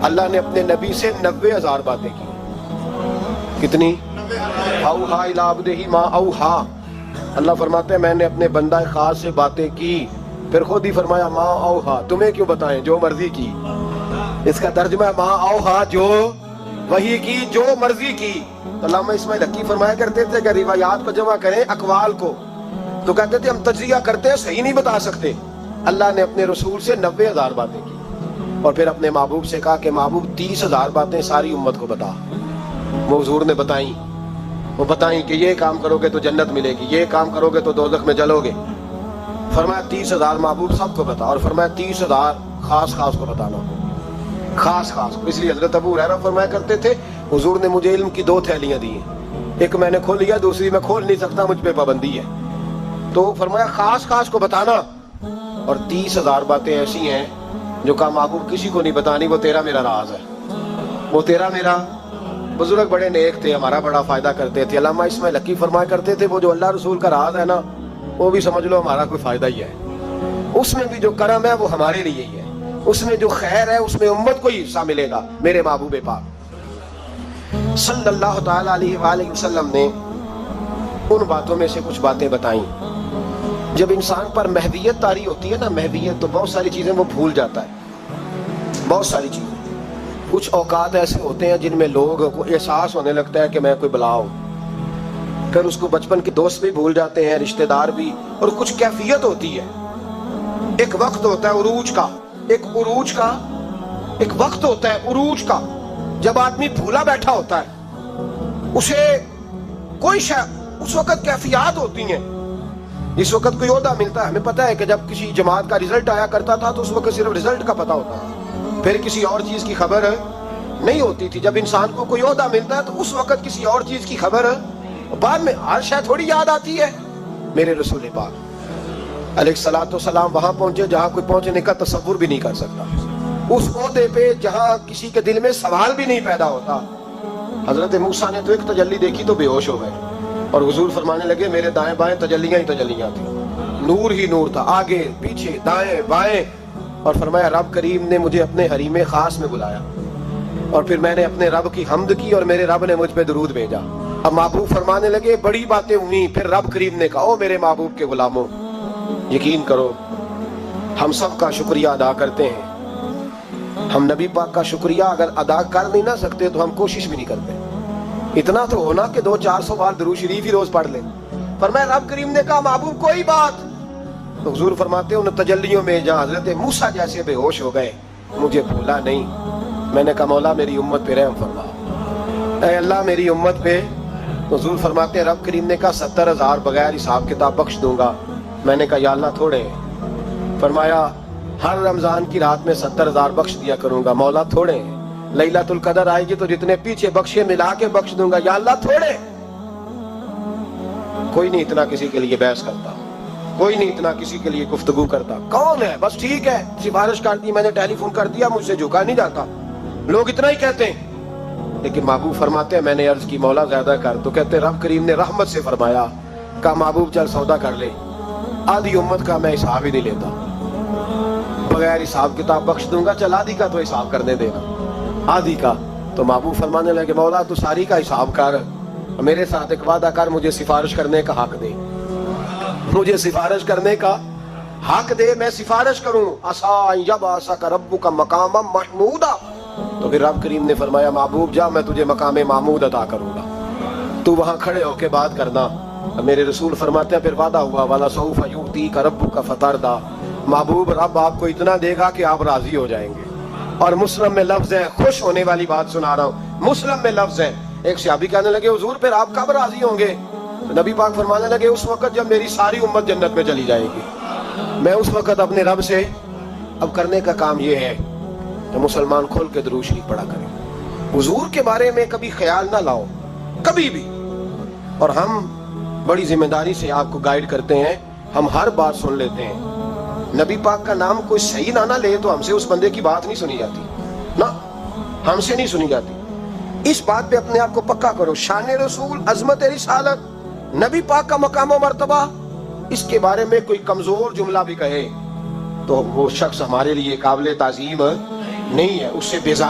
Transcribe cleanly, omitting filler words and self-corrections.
اللہ نے اپنے نبی سے 90,000 باتیں کی. کتنی؟ اوحا الی عبدہ ما اوحا. اللہ فرماتے ہیں میں نے اپنے بندہ خاص سے باتیں کی. پھر خود ہی فرمایا ما اوحا، تمہیں کیوں بتائیں، جو مرضی کی. اس کا ترجمہ ہے ما اوحا، جو وحی کی، جو مرضی کی. علامہ اسماعیل حقی فرمایا کرتے تھے کہ روایات کو جمع کریں اقوال کو، تو کہتے تھے ہم تجزیہ کرتے ہیں، صحیح نہیں بتا سکتے. اللہ نے اپنے رسول سے 90,000 باتیں کی، اور پھر اپنے محبوب سے کہا کہ محبوب 30,000 باتیں ساری امت کو بتا. وہ حضور نے بتائیں، وہ بتائیں کہ یہ کام کرو گے تو جنت ملے گی، یہ کام کرو گے تو دوزخ میں جلو گے. فرمایا 30,000 محبوب سب کو بتا، اور فرمایا 30,000 خاص خاص کو بتانا، خاص خاص. اس لیے حضرت ابو ہریرہ فرمایا کرتے تھے حضور نے مجھے علم کی 2 تھیلیاں دی ہیں، ایک میں نے کھول لیا، دوسری میں کھول نہیں سکتا، مجھ پہ پابندی ہے. تو فرمایا خاص خاص کو بتانا. اور 30,000 باتیں ایسی ہیں جو کہا محبوب کسی کو نہیں بتانی، وہ تیرا میرا راز ہے، وہ تیرا میرا. بزرگ بڑے نیک تھے، ہمارا بڑا فائدہ کرتے تھے. علامہ اسماعیل حقی فرمایا کرتے تھے وہ جو اللہ رسول کا راز ہے نا، وہ بھی سمجھ لو ہمارا کوئی فائدہ ہی ہے. اس میں بھی جو کرم ہے وہ ہمارے لیے ہی ہے، اس میں جو خیر ہے اس میں امت کو ہی حصہ ملے گا. میرے محبوب پاک صلی اللہ تعالی علیہ وآلہ وسلم نے ان باتوں میں سے کچھ باتیں بتائیں. جب انسان پر مہویت طاری ہوتی ہے نا، مہویت، تو بہت ساری چیزیں وہ بھول جاتا ہے، بہت ساری چیزیں. کچھ اوقات ایسے ہوتے ہیں جن میں لوگوں کو احساس ہونے لگتا ہے کہ میں کوئی بلا ہوں، پھر اس کو بچپن کے دوست بھی بھول جاتے ہیں، رشتہ دار بھی. اور کچھ کیفیت ہوتی ہے، ایک وقت ہوتا ہے عروج کا، ایک وقت ہوتا ہے عروج کا، جب آدمی بھولا بیٹھا ہوتا ہے، اسے کوئی اس وقت کیفیات ہوتی ہیں. اس وقت کوئی عہدہ ملتا ہے، ہمیں پتہ ہے کہ جب کسی جماعت کا رزلٹ آیا کرتا تھا تو اس وقت صرف رزلٹ کا پتہ ہوتا ہے، پھر کسی اور چیز کی خبر نہیں ہوتی تھی. جب انسان کو کوئی عہدہ ملتا ہے تو اس وقت کسی اور چیز کی خبر بعد میں ہر شاید تھوڑی یاد آتی ہے. میرے رسول پاک علیہ الصلوۃ والسلام وہاں پہنچے جہاں کوئی پہنچنے کا تصور بھی نہیں کر سکتا، اس عہدے پہ جہاں کسی کے دل میں سوال بھی نہیں پیدا ہوتا. حضرت موسیٰ نے تو ایک تجلی دیکھی تو بے ہوش ہو گئے، اور حضور فرمانے لگے میرے دائیں بائیں تجلیاں ہی تجلیاں تھیں، نور ہی نور تھا، آگے پیچھے دائیں بائیں. اور فرمایا رب کریم نے مجھے اپنے حریم خاص میں بلایا، اور پھر میں نے اپنے رب کی حمد کی اور میرے رب نے مجھ پہ درود بھیجا. اب محبوب فرمانے لگے بڑی باتیں ہوئیں. پھر رب کریم نے کہا او میرے محبوب کے غلاموں، یقین کرو ہم سب کا شکریہ ادا کرتے ہیں. ہم نبی پاک کا شکریہ اگر ادا کر نہیں نہ سکتے تو ہم کوشش بھی نہیں کرتے. اتنا تو ہونا کہ 200-400 بار درود شریف ہی روز پڑھ لیں. فرمایا رب کریم نے کہا محبوب کوئی بات. تو حضور فرماتے ہیں ان تجلیوں میں جہاں حضرت موسیٰ جیسے بے ہوش ہو گئے مجھے بھولا نہیں. میں نے کہا مولا میری امت پہ رحم فرما، اے اللہ میری امت پہ. حضور فرماتے ہیں رب کریم نے کہا 70,000 بغیر حساب کتاب بخش دوں گا. میں نے کہا یا اللہ تھوڑے. فرمایا ہر رمضان کی رات میں 70,000 بخش دیا کروں گا. مولا تھوڑے. لیلۃ القدر آئے گی تو جتنے پیچھے بخشے ملا کے بخش دوں گا. یا اللہ تھوڑے. کوئی نہیں اتنا کسی کے لیے بحث کرتا، کوئی نہیں اتنا کسی کے لیے گفتگو کرتا. کون ہے بس ٹھیک ہے سفارش کر دی، میں نے ٹیلی فون کر دیا، مجھ سے جھکا نہیں جاتا. لوگ اتنا ہی کہتے ہیں. لیکن محبوب فرماتے ہیں میں نے عرض کی مولا زیادہ کر، تو کہتے رب کریم نے رحمت سے فرمایا کہا محبوب چل سودا کر لے، آدھی امت کا میں حساب ہی نہیں لیتا، بغیر حساب کتاب بخش دوں گا. چل آدھی کا تو حساب کرنے دینا، آدھی کا. تو محبوب فرمانے لگے مولا تو ساری کا حساب کر، میرے ساتھ ایک وعدہ کر، مجھے سفارش کرنے کا حق دے، مجھے سفارش کرنے کا حق دے، میں سفارش کروں. عسیٰ ان یبعثک ربک مقاما محمودا. تو پھر رب کریم نے فرمایا محبوب جا میں تجھے مقام محمود عطا کروں گا، تو وہاں کھڑے ہو کے بات کرنا. میرے رسول فرماتے ہیں پھر وعدہ ہوا وَلَسَوْفَ يُعْطِيكَ رَبُّكَ فَتَرْضَىٰ. محبوب رب آپ کو اتنا دے گا کہ آپ راضی ہو جائیں گے. اور مسلم میں لفظ ہے، خوش ہونے والی بات سنا رہا ہوں، مسلم میں لفظ ہے. ایک صحابی کہنے لگے حضور پھر آپ کب راضی ہوں گے؟ نبی پاک فرمانے لگے اس وقت جب میری ساری امت جنت میں چلی جائے گی. میں اس وقت اپنے رب سے اب کرنے کا کام یہ ہے کہ مسلمان کھول کے درود شریف پڑھا کریں. حضور کے بارے میں کبھی خیال نہ لاؤ کبھی بھی. اور ہم بڑی ذمہ داری سے آپ کو گائیڈ کرتے ہیں، ہم ہر بات سن لیتے ہیں. نبی پاک کا نام کوئی صحیح نہ لے تو ہم سے اس بندے کی بات نہیں سنی جاتی، نہ ہم سے نہیں سنی جاتی. اس بات پہ اپنے آپ کو پکا کرو. شان رسول، عظمت رسالت، نبی پاک کا مقام و مرتبہ، اس کے بارے میں کوئی کمزور جملہ بھی کہے تو وہ شخص ہمارے لیے قابل تعظیم نہیں ہے، اس سے بیزار